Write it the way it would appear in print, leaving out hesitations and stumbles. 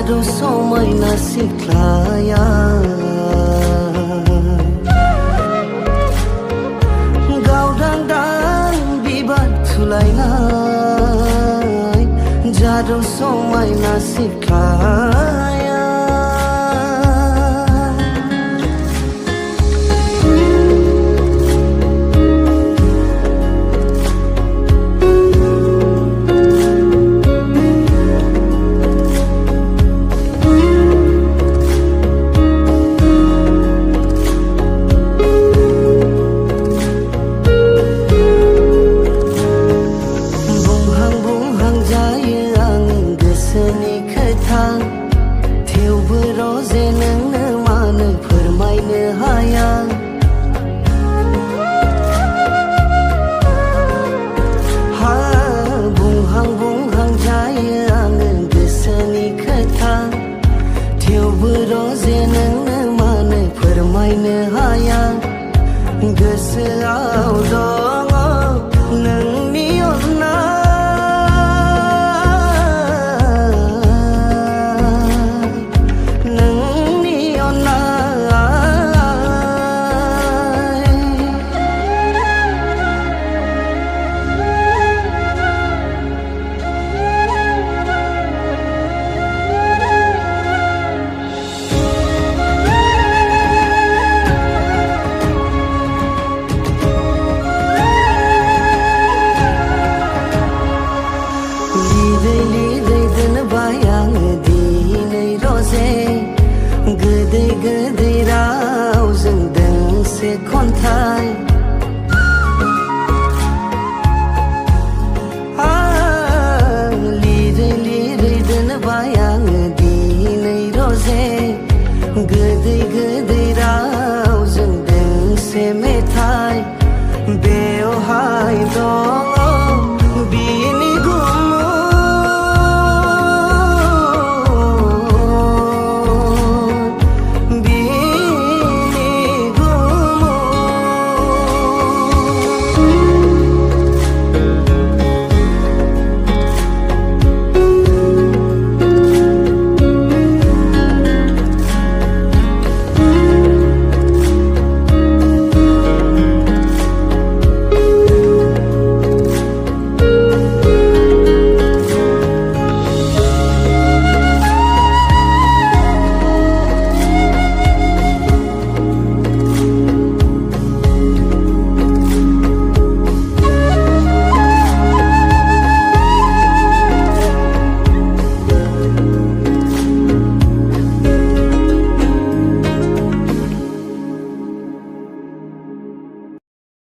जादु समायना सिख्लाया गावदां बिबार थुलायनाय जादु समायना सिख्लाया थेवबो रजे नोंनो मानो फोरमायनो हाया बुंहां जायो आङो गोसोनि खोथा थेवबो रजे नोंनो मानो फोरमायनो हाया गोसोआव दङ नोंनि अननाय लिरै दोनबाय आङो दिनै रजे गोदै गोदै रावजों दोंसे खन्थाइ लिरै दोनबाय आङो दिनै रजे गोदै गोदै